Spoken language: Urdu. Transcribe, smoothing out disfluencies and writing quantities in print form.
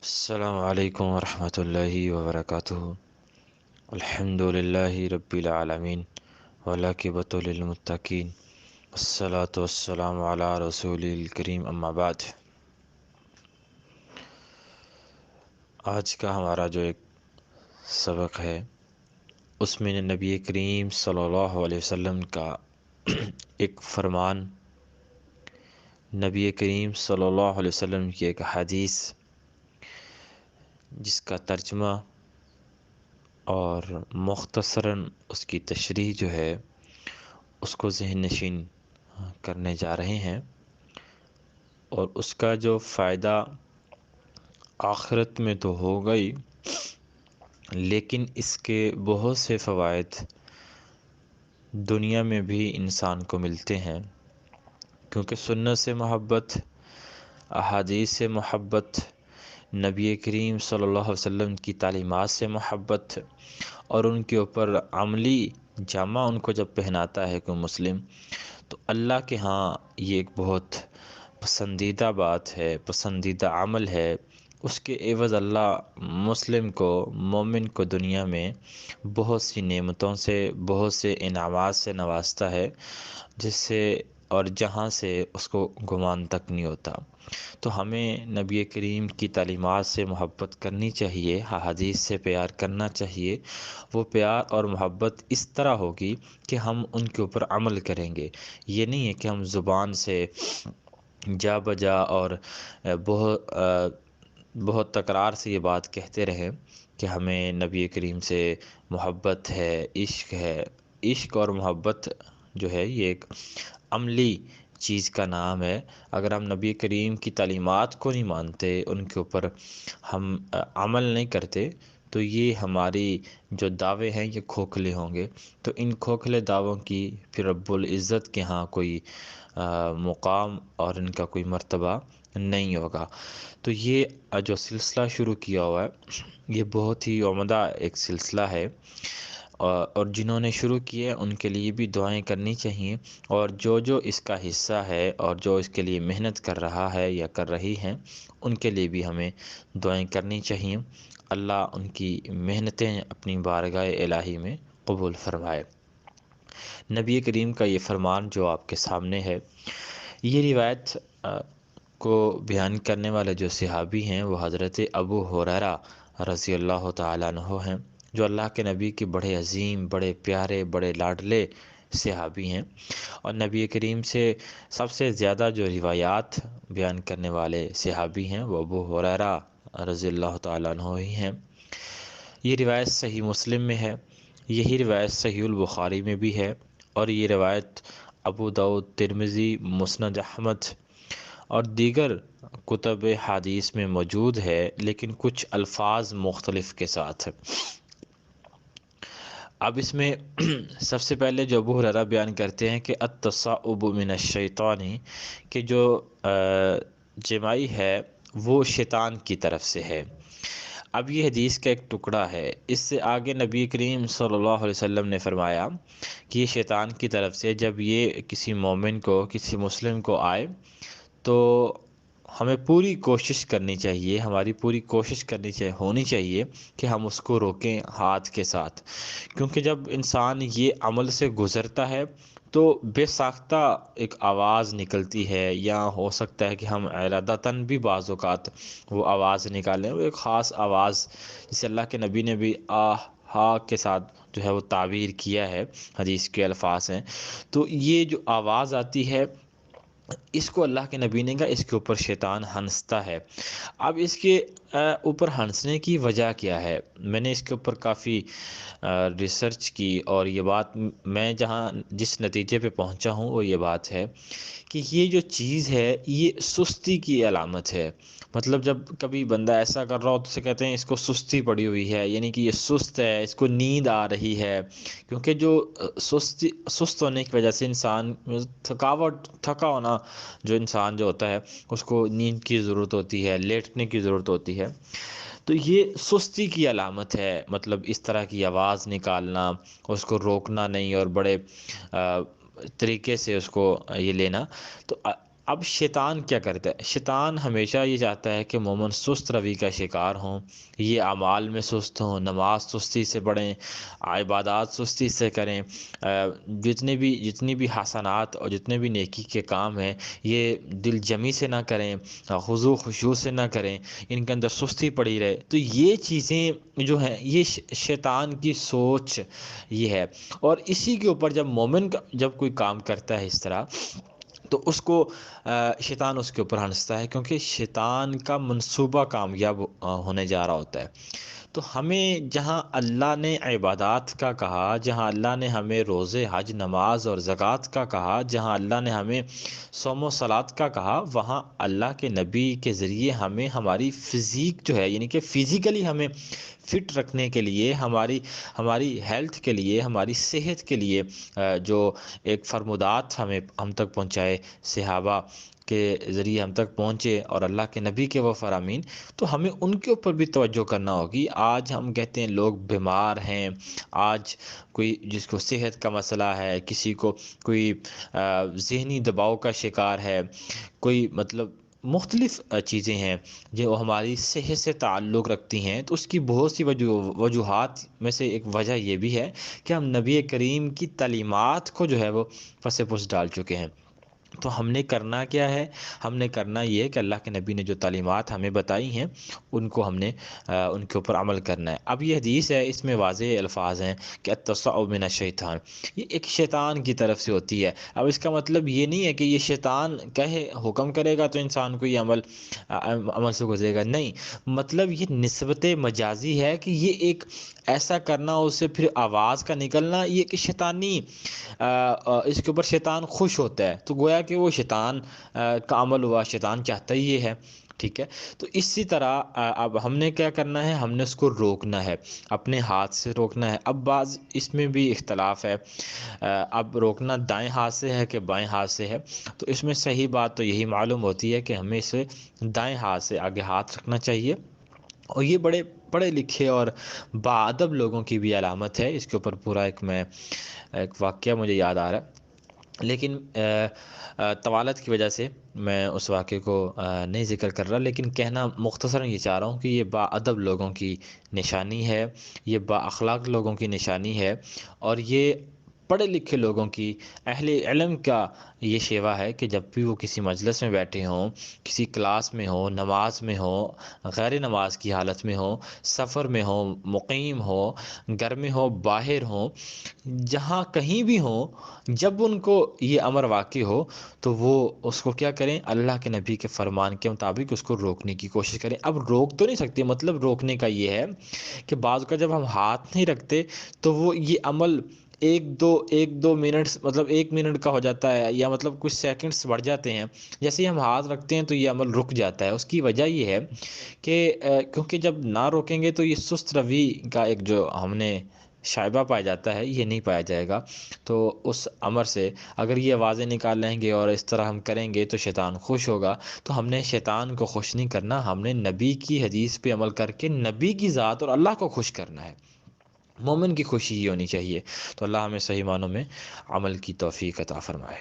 السلام علیکم ورحمۃ اللہ وبرکاتہ۔ الحمد للہ رب العالمین والعاقبۃ للمتقین، والصلاة والسلام علی رسول الکریم، اما بعد۔ آج کا ہمارا جو ایک سبق ہے اس میں نبی کریم صلی اللہ علیہ وسلم کا ایک فرمان، نبی کریم صلی اللہ علیہ وسلم کی ایک حدیث جس کا ترجمہ اور مختصراً اس کی تشریح جو ہے اس کو ذہن نشین کرنے جا رہے ہیں، اور اس کا جو فائدہ آخرت میں تو ہوگا ہی، لیکن اس کے بہت سے فوائد دنیا میں بھی انسان کو ملتے ہیں، کیونکہ سنت سے محبت، احادیث سے محبت، نبی کریم صلی اللہ علیہ وسلم کی تعلیمات سے محبت اور ان کے اوپر عملی جامہ ان کو جب پہناتا ہے کوئی مسلم، تو اللہ کے ہاں یہ ایک بہت پسندیدہ بات ہے، پسندیدہ عمل ہے۔ اس کے عوض اللہ مسلم کو، مومن کو دنیا میں بہت سی نعمتوں سے، بہت سے انعامات سے نوازتا ہے، جس سے اور جہاں سے اس کو گمان تک نہیں ہوتا۔ تو ہمیں نبی کریم کی تعلیمات سے محبت کرنی چاہیے، احادیث سے پیار کرنا چاہیے۔ وہ پیار اور محبت اس طرح ہوگی کہ ہم ان کے اوپر عمل کریں گے۔ یہ نہیں ہے کہ ہم زبان سے جا بجا اور بہت تکرار سے یہ بات کہتے رہیں کہ ہمیں نبی کریم سے محبت ہے، عشق ہے۔ عشق اور محبت جو ہے یہ ایک عملی چیز کا نام ہے۔ اگر ہم نبی کریم کی تعلیمات کو نہیں مانتے، ان کے اوپر ہم عمل نہیں کرتے، تو یہ ہماری جو دعوے ہیں یہ کھوکھلے ہوں گے۔ تو ان کھوکھلے دعووں کی پھر رب العزت کے ہاں کوئی مقام اور ان کا کوئی مرتبہ نہیں ہوگا۔ تو یہ جو سلسلہ شروع کیا ہوا ہے یہ بہت ہی عمدہ ایک سلسلہ ہے، اور جنہوں نے شروع کیا ان کے لیے بھی دعائیں کرنی چاہیے، اور جو اس کا حصہ ہے اور جو اس کے لیے محنت کر رہا ہے یا کر رہی ہیں ان کے لیے بھی ہمیں دعائیں کرنی چاہیے۔ اللہ ان کی محنتیں اپنی بارگاہ الہی میں قبول فرمائے۔ نبی کریم کا یہ فرمان جو آپ کے سامنے ہے، یہ روایت کو بیان کرنے والے جو صحابی ہیں وہ حضرت ابو ہریرہ رضی اللہ تعالیٰ عنہ ہیں، جو اللہ کے نبی کے بڑے عظیم، بڑے پیارے، بڑے لاڈلے صحابی ہیں، اور نبی کریم سے سب سے زیادہ جو روایات بیان کرنے والے صحابی ہیں وہ ابو ہریرہ رضی اللہ تعالیٰ عنہ ہی ہیں۔ یہ روایت صحیح مسلم میں ہے، یہی روایت صحیح البخاری میں بھی ہے، اور یہ روایت ابو داؤد، ترمذی، مسند احمد اور دیگر کتب حدیث میں موجود ہے، لیکن کچھ الفاظ مختلف کے ساتھ۔ اب اس میں سب سے پہلے جو ابو ہریرہ بیان کرتے ہیں کہ التصعب من الشیطان، کہ جو جمائی ہے وہ شیطان کی طرف سے ہے۔ اب یہ حدیث کا ایک ٹکڑا ہے، اس سے آگے نبی کریم صلی اللہ علیہ وسلم نے فرمایا کہ یہ شیطان کی طرف سے جب یہ کسی مومن کو، کسی مسلم کو آئے تو ہمیں پوری کوشش کرنی چاہیے، ہماری پوری کوشش ہونی چاہیے کہ ہم اس کو روکیں ہاتھ کے ساتھ، کیونکہ جب انسان یہ عمل سے گزرتا ہے تو بے ساختہ ایک آواز نکلتی ہے، یا ہو سکتا ہے کہ ہم ارادتاً بھی بعض اوقات وہ آواز نکالیں، وہ ایک خاص آواز جسے اللہ کے نبی نے بھی آہ ہا کے ساتھ جو ہے وہ تعبیر کیا ہے، حدیث کے الفاظ ہیں۔ تو یہ جو آواز آتی ہے اس کو اللہ کے نبی نے کہا اس کے اوپر شیطان ہنستا ہے۔ اب اس کے اوپر ہنسنے کی وجہ کیا ہے؟ میں نے اس کے اوپر کافی ریسرچ کی، اور یہ بات میں جس نتیجے پہ پہنچا ہوں وہ یہ بات ہے کہ یہ جو چیز ہے یہ سستی کی علامت ہے۔ مطلب جب کبھی بندہ ایسا کر رہا ہو تو اسے کہتے ہیں اس کو سستی پڑی ہوئی ہے، یعنی کہ یہ سست ہے، اس کو نیند آ رہی ہے، کیونکہ جو سست ہونے کی وجہ سے انسان تھکا ہونا، جو انسان جو ہوتا ہے اس کو نیند کی ضرورت ہوتی ہے، لیٹنے کی ضرورت ہوتی ہے، تو یہ سستی کی علامت ہے۔ مطلب اس طرح کی آواز نکالنا، اس کو روکنا نہیں اور بڑے طریقے سے اس کو یہ لینا، تو اب شیطان کیا کرتا ہے؟ شیطان ہمیشہ یہ چاہتا ہے کہ مومن سست روی کا شکار ہوں، یہ اعمال میں سست ہوں، نماز سستی سے پڑھیں، عبادات سستی سے کریں، جتنی بھی حسنات اور جتنے بھی نیکی کے کام ہیں یہ دل جمی سے نہ کریں، خضوع خشوع سے نہ کریں، ان کے اندر سستی پڑی رہے۔ تو یہ چیزیں جو ہیں یہ شیطان کی سوچ یہ ہے، اور اسی کے اوپر جب مومن جب کوئی کام کرتا ہے اس طرح، تو اس کو شیطان اس کے اوپر ہنستا ہے، کیونکہ شیطان کا منصوبہ کامیاب ہونے جا رہا ہوتا ہے۔ تو ہمیں جہاں اللہ نے عبادات کا کہا، جہاں اللہ نے ہمیں روزے، حج، نماز اور زکوٰۃ کا کہا، جہاں اللہ نے ہمیں صوم و صلات کا کہا، وہاں اللہ کے نبی کے ذریعے ہمیں ہماری فزیک جو ہے، یعنی کہ فزیکلی ہمیں فٹ رکھنے کے لیے، ہماری ہیلتھ کے لیے، ہماری صحت کے لیے جو ایک فرمودات ہم تک پہنچائے، صحابہ کے ذریعے ہم تک پہنچے اور اللہ کے نبی کے وہ فرامین، تو ہمیں ان کے اوپر بھی توجہ کرنا ہوگی۔ آج ہم کہتے ہیں لوگ بیمار ہیں، آج کوئی جس کو صحت کا مسئلہ ہے، کسی کو کوئی ذہنی دباؤ کا شکار ہے، کوئی مطلب مختلف چیزیں ہیں جو ہماری صحت سے تعلق رکھتی ہیں، تو اس کی بہت سی وجوہات میں سے ایک وجہ یہ بھی ہے کہ ہم نبی کریم کی تعلیمات کو جو ہے وہ پس پس ڈال چکے ہیں۔ تو ہم نے کرنا کیا ہے؟ ہم نے کرنا یہ ہے کہ اللہ کے نبی نے جو تعلیمات ہمیں بتائی ہیں ان کو ہم نے ان کے اوپر عمل کرنا ہے۔ اب یہ حدیث ہے، اس میں واضح الفاظ ہیں کہ التصعب من الشیطان، یہ ایک شیطان کی طرف سے ہوتی ہے۔ اب اس کا مطلب یہ نہیں ہے کہ یہ شیطان کہے، حکم کرے گا تو انسان کو یہ عمل سے گزرے گا، نہیں، مطلب یہ نسبت مجازی ہے کہ یہ ایک ایسا کرنا، اس سے پھر آواز کا نکلنا، یہ کہ شیطانی اس کے اوپر شیطان خوش ہوتا ہے، تو گویا کہ وہ شیطان کا عمل ہوا، شیطان چاہتا ہی یہ ہے، ٹھیک ہے۔ تو اسی طرح اب ہم نے کیا کرنا ہے؟ ہم نے اس کو روکنا ہے، اپنے ہاتھ سے روکنا ہے۔ اب بعض اس میں بھی اختلاف ہے، اب روکنا دائیں ہاتھ سے ہے کہ بائیں ہاتھ سے ہے، تو اس میں صحیح بات تو یہی معلوم ہوتی ہے کہ ہمیں اسے دائیں ہاتھ سے آگے ہاتھ رکھنا چاہیے، اور یہ بڑے پڑھے لکھے اور باادب لوگوں کی بھی علامت ہے۔ اس کے اوپر پورا ایک واقعہ مجھے یاد آ رہا ہے، لیکن طوالت کی وجہ سے میں اس واقعے کو نہیں ذکر کر رہا، لیکن کہنا مختصراً یہ چاہ رہا ہوں کہ یہ باادب لوگوں کی نشانی ہے، یہ با اخلاق لوگوں کی نشانی ہے، اور یہ پڑھے لکھے لوگوں کی، اہل علم کا یہ شیوا ہے کہ جب بھی وہ کسی مجلس میں بیٹھے ہوں، کسی کلاس میں ہوں، نماز میں ہوں، غیر نماز کی حالت میں ہوں، سفر میں ہوں، مقیم ہو، گھر میں ہو، باہر ہوں، جہاں کہیں بھی ہوں، جب ان کو یہ امر واقع ہو تو وہ اس کو کیا کریں؟ اللہ کے نبی کے فرمان کے مطابق اس کو روکنے کی کوشش کریں۔ اب روک تو نہیں سکتے، مطلب روکنے کا یہ ہے کہ بعض کا جب ہم ہاتھ نہیں رکھتے تو وہ یہ عمل ایک دو منٹس، مطلب 1 منٹ کا ہو جاتا ہے، یا مطلب کچھ سیکنڈز بڑھ جاتے ہیں، جیسے ہی ہم ہاتھ رکھتے ہیں تو یہ عمل رک جاتا ہے۔ اس کی وجہ یہ ہے کہ کیونکہ جب نہ روکیں گے تو یہ سست روی کا ایک جو ہم نے شائبہ پایا جاتا ہے، یہ نہیں پایا جائے گا۔ تو اس امر سے اگر یہ آوازیں نکال لیں گے اور اس طرح ہم کریں گے تو شیطان خوش ہوگا۔ تو ہم نے شیطان کو خوش نہیں کرنا، ہم نے نبی کی حدیث پہ عمل کر کے نبی کی ذات اور اللہ کو خوش کرنا ہے۔ مومن کی خوشی یہ ہونی چاہیے۔ تو اللہ ہمیں صحیح معنوں میں عمل کی توفیق عطا فرمائے۔